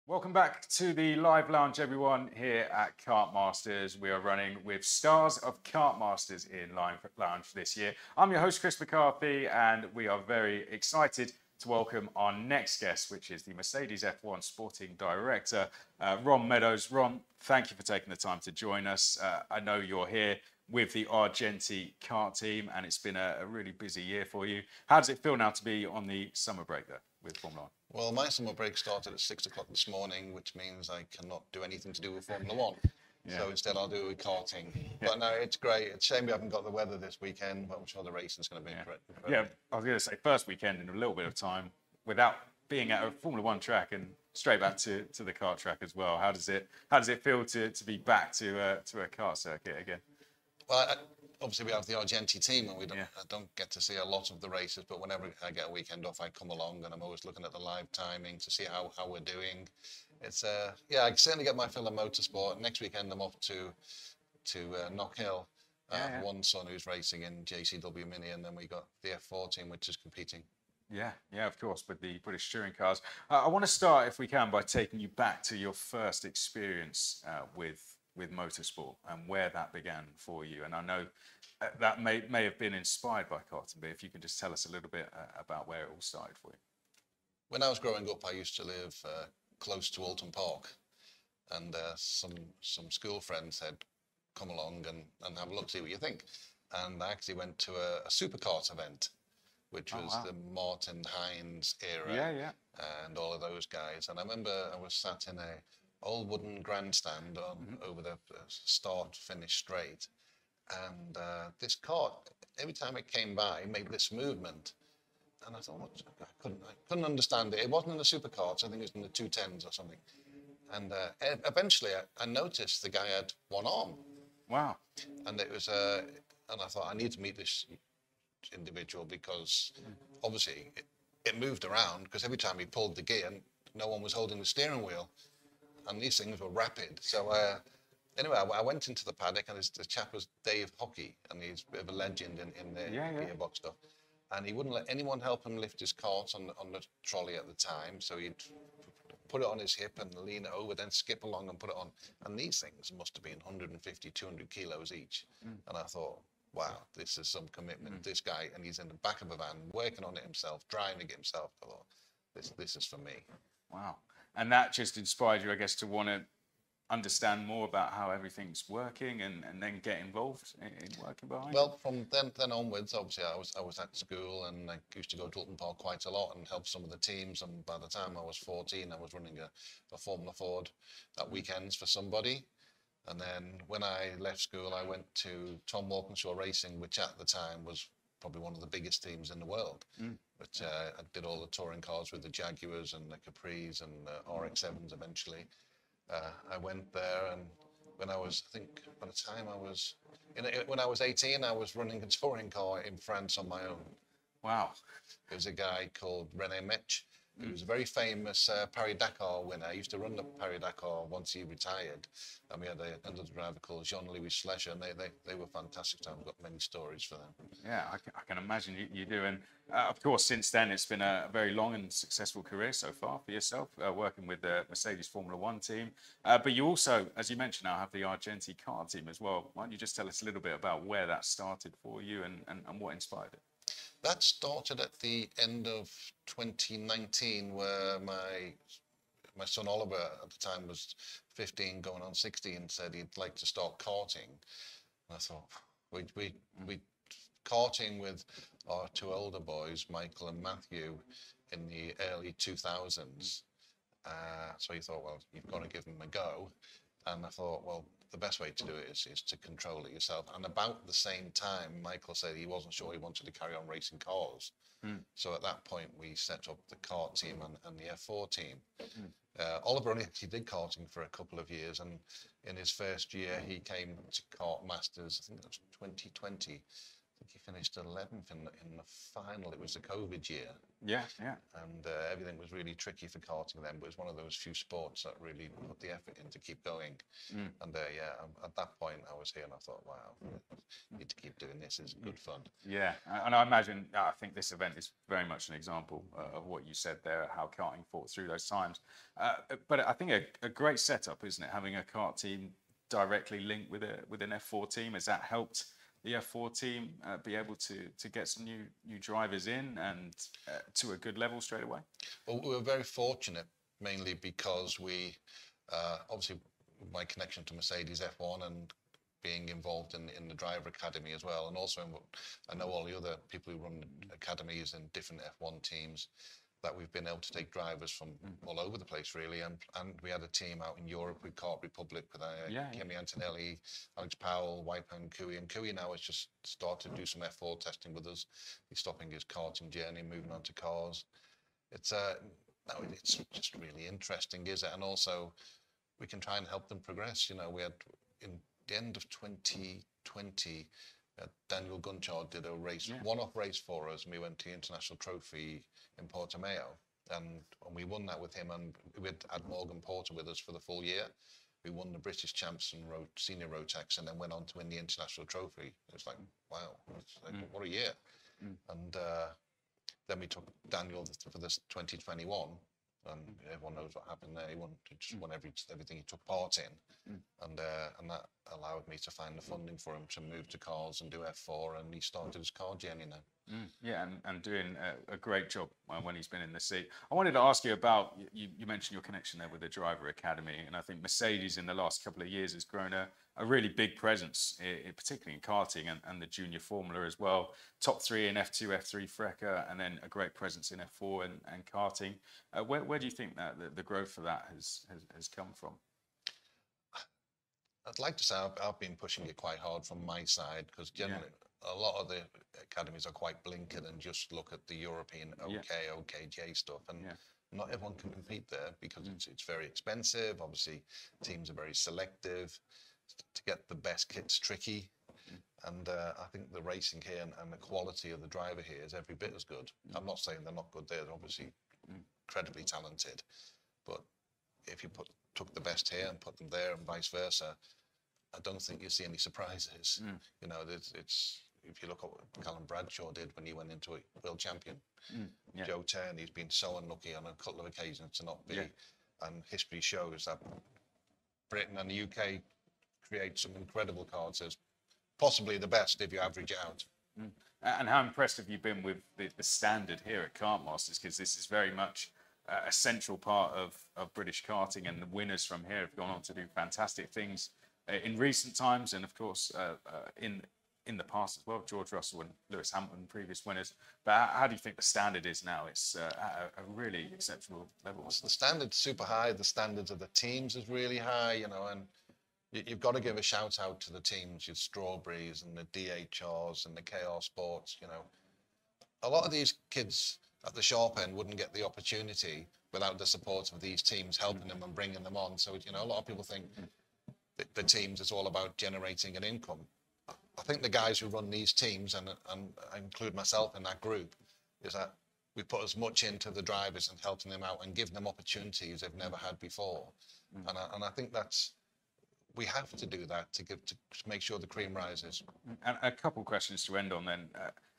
Welcome back to the live lounge, everyone, here at Kartmasters. We are running with stars of Kartmasters in live lounge this year. I'm your host, Chris McCarthy, and we are very excited to welcome our next guest, which is the Mercedes F1 Sporting Director, Ron Meadows. Ron, thank you for taking the time to join us. I know you're here with the Argenti kart team, and it's been a really busy year for you. How does it feel now to be on the summer break there with Formula One? Well, my summer break started at 6 o'clock this morning, which means I cannot do anything to do with Formula One. Yeah. So instead I'll do with karting. Yeah. But no, it's great. It's a shame we haven't got the weather this weekend, but I'm sure the racing's going to be incredible. Yeah, I was going to say first weekend in a little bit of time without being at a Formula One track and straight back to the kart track as well. How does it feel to be back to a kart circuit again? Well, obviously we have the Argenti team, and I don't get to see a lot of the races, but whenever I get a weekend off, I come along, and I'm always looking at the live timing to see how we're doing. It's I certainly get my fill of motorsport. Next weekend I'm off to Knockhill. One son who's racing in JCW Mini, and then we got the F4 team, which is competing. Yeah, of course, with the British touring cars. I want to start, if we can, by taking you back to your first experience with motorsport and where that began for you. And I know that may have been inspired by karting, but if you can just tell us a little bit about where it all started for you. When I was growing up, I used to live close to Alton Park, and some school friends said, come along and have a look, see what you think. And I actually went to a superkart event, which was the Martin Hines era, and all of those guys. And I remember I was sat in a old wooden grandstand over the start-finish straight, and this kart, every time it came by, it made this movement, and I thought, I couldn't understand it. It wasn't in the superkarts, I think it was in the 210s or something. And eventually, I noticed the guy had one arm. Wow! And it was, and I thought, I need to meet this individual, because obviously it moved around, because every time he pulled the gear, no one was holding the steering wheel. And these things were rapid. So anyway, I went into the paddock, and the chap was Dave Hockey, and he's a bit of a legend in the gearbox stuff. And he wouldn't let anyone help him lift his cart on the trolley at the time. So he'd put it on his hip and lean it over, then skip along and put it on. And these things must have been 150, 200 kilos each. And I thought, wow, this is some commitment. This guy, and he's in the back of a van, working on it himself, driving it himself. I thought, this is for me. Wow. And that just inspired you, I guess, to want to understand more about how everything's working and then get involved in working behind it? Well, from then onwards, obviously, I was at school, and I used to go to Alton Park quite a lot and help some of the teams. And by the time I was 14, I was running a Formula Ford at weekends for somebody. And then when I left school, I went to Tom Walkinshaw Racing, which at the time was probably one of the biggest teams in the world. But I did all the touring cars with the Jaguars and the Capris and the RX-7s eventually. I went there, and when I was, I think by the time when I was 18, I was running a touring car in France on my own. Wow. There was a guy called René Metsch, who was a very famous Paris-Dakar winner. He used to run the Paris-Dakar once he retired. And we had another driver called Jean-Louis Schlecher, and they were fantastic. I've got many stories for them. Yeah, I can imagine you do. And of course, since then, it's been a very long and successful career so far for yourself, working with the Mercedes Formula One team. But you also, as you mentioned, now have the Argenti kart team as well. Why don't you just tell us a little bit about where that started for you and what inspired it? That started at the end of 2019, where my son Oliver at the time was 15, going on 16, said he'd like to start karting. And I thought, we karting with our two older boys, Michael and Matthew, in the early 2000s. So he thought, well, you've got to give them a go. And I thought, well, the best way to do it is to control it yourself. And about the same time, Michael said he wasn't sure he wanted to carry on racing cars. So at that point, we set up the kart team and the F4 team. Oliver only actually did karting for a couple of years, and in his first year, he came to Kartmasters, I think that was 2020, think he finished 11th in the final. It was the COVID year. Yeah, yeah. And everything was really tricky for karting then, but it's one of those few sports that really put the effort in to keep going. And yeah, at that point I was here and I thought, wow, I need to keep doing this. It's good fun. Yeah, and I imagine, I think this event is very much an example of what you said there, how karting fought through those times. But I think a great setup, isn't it? Having a kart team directly linked with an F4 team, has that helped the F4 team be able to get some new drivers in and to a good level straight away? Well, we were very fortunate, mainly because we obviously my connection to Mercedes F1 and being involved in the driver academy as well, and also I know all the other people who run academies and different F1 teams, that we've been able to take drivers from all over the place really, and we had a team out in Europe with Kart Republic with Kimi Antonelli, Alex Powell, Waipan Kui, and Kui now has just started to do some F4 testing with us. He's stopping his karting journey, moving on to cars. It's it's just really interesting, is it? And also we can try and help them progress. You know, we had in the end of 2020, Daniel Gunchard did a race, one-off race for us, and we went to the International Trophy in Portimao, and we won that with him, and we had Morgan Porter with us for the full year. We won the British Champs and Senior Rotax, and then went on to win the International Trophy. It was like, wow, what a year. And then we took Daniel for this 2021, and everyone knows what happened there. He just won everything he took part in, and that allowed me to find the funding for him to move to cars and do F4, and he started his car journey now. Yeah, and doing a great job when he's been in the seat. I wanted to ask you about, you mentioned your connection there with the Driver Academy, and I think Mercedes in the last couple of years has grown a really big presence, particularly in karting and the junior formula as well. Top 3 in F2, F3 FRECA, and then a great presence in F4 and karting. Where do you think that the growth of that has come from? I'd like to say I've been pushing it quite hard from my side, because generally a lot of the academies are quite blinkered and just look at the European OKJ stuff, and not everyone can compete there because it's very expensive. Obviously, teams are very selective. To get the best kit's tricky, and I think the racing here and the quality of the driver here is every bit as good. I'm not saying they're not good. They're obviously incredibly talented, but if you took the best here and put them there and vice versa, I don't think you see any surprises. You know, it's if you look at what Callum Bradshaw did when he went into a world champion. Joe Turn, he's been so unlucky on a couple of occasions to not be, and history shows that Britain and the UK create some incredible cars, as possibly the best if you average it out. And how impressed have you been with the standard here at Kartmasters? Because this is very much a central part of British karting, and the winners from here have gone on to do fantastic things in recent times, and of course in the past as well. George Russell and Lewis Hamilton, previous winners. But how do you think the standard is now? It's at a really exceptional level. The standard's super high. The standards of the teams is really high, you know, and you've got to give a shout out to the teams, your Strawberries and the DHRs and the KR Sports. You know, a lot of these kids at the sharp end wouldn't get the opportunity without the support of these teams helping them and bringing them on. So, you know, a lot of people think that the teams is all about generating an income. I think the guys who run these teams, and I include myself in that group, is that we put as much into the drivers and helping them out and giving them opportunities they've never had before. And I think we have to do that to make sure the cream rises. And a couple of questions to end on then.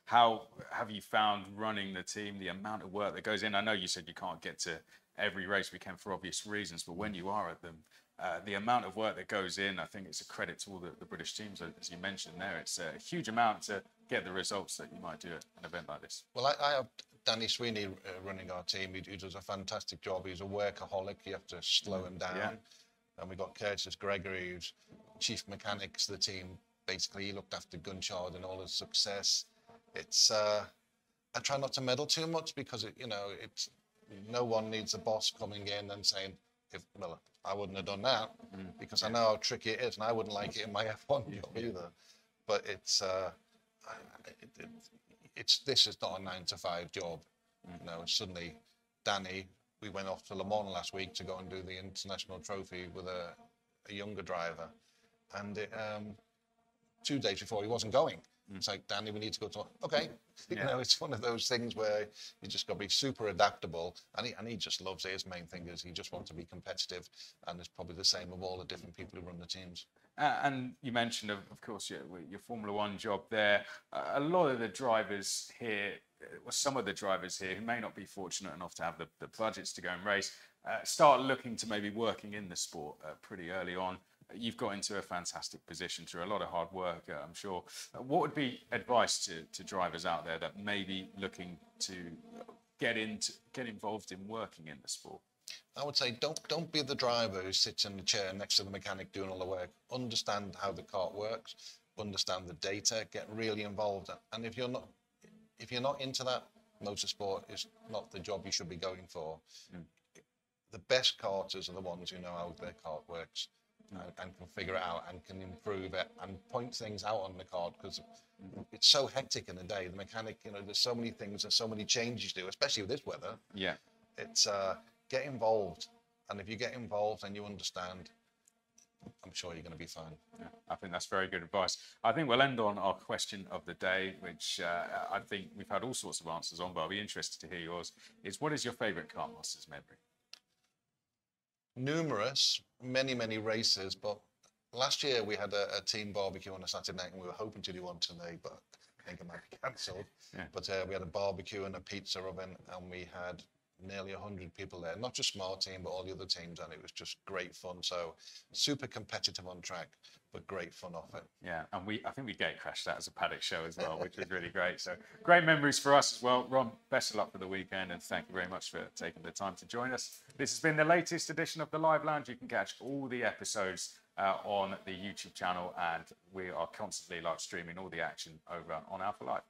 How have you found running the team, the amount of work that goes in? I know you said you can't get to every race weekend for obvious reasons, but when you are at them, the amount of work that goes in, I think it's a credit to all the British teams, as you mentioned there. It's a huge amount to get the results that you might do at an event like this. Well, I have Danny Sweeney running our team. He does a fantastic job. He's a workaholic. You have to slow him down. And we've got Curtis Gregory, who's chief mechanics of the team. Basically, he looked after Gunchard and all his success. It's I try not to meddle too much, because it's no one needs a boss coming in and saying, I wouldn't have done that, because I know how tricky it is, and I wouldn't like it in my F1 job either. But this is not a 9-to-5 job. You know, suddenly Danny, we went off to Le Mans last week to go and do the International Trophy with a younger driver, and 2 days before he wasn't going. It's like, Danny, we need to go to, okay. Yeah. You know, it's one of those things where you just got to be super adaptable. And he just loves it. His main thing is he just wants to be competitive. And it's probably the same of all the different people who run the teams. And you mentioned, of course, your Formula One job there. A lot of the drivers here, or some of the drivers here, who may not be fortunate enough to have the budgets to go and race, start looking to maybe working in the sport pretty early on. You've got into a fantastic position through a lot of hard work, I'm sure. What would be advice to drivers out there that may be looking to get involved in working in the sport? I would say don't be the driver who sits in the chair next to the mechanic doing all the work. Understand how the kart works, understand the data, get really involved. And if you're not into that, motorsport is not the job you should be going for. The best karters are the ones who know how their kart works and can figure it out and can improve it and point things out on the kart, because it's so hectic in the day. The mechanic, there's so many things and so many changes to do, especially with this weather. Yeah. It's get involved, and if you get involved and you understand, I'm sure you're going to be fine. Yeah, I think that's very good advice. I think we'll end on our question of the day, which I think we've had all sorts of answers on, but I'll be interested to hear yours. What is your favourite Kartmasters memory? Numerous, many races, but last year we had a team barbecue on a Saturday night, and we were hoping to do one today, but I think it might be cancelled. Yeah. But we had a barbecue and a pizza oven, and we had nearly 100 people there, not just Smart Team, but all the other teams, and it was just great fun. So super competitive on track, but great fun off it. Yeah, and I think we gate crashed that as a paddock show as well, which was really great. So great memories for us as well. Ron, best of luck for the weekend, and thank you very much for taking the time to join us. This has been the latest edition of the Live Lounge. You can catch all the episodes on the YouTube channel, and we are constantly live streaming all the action over on Alpha Live.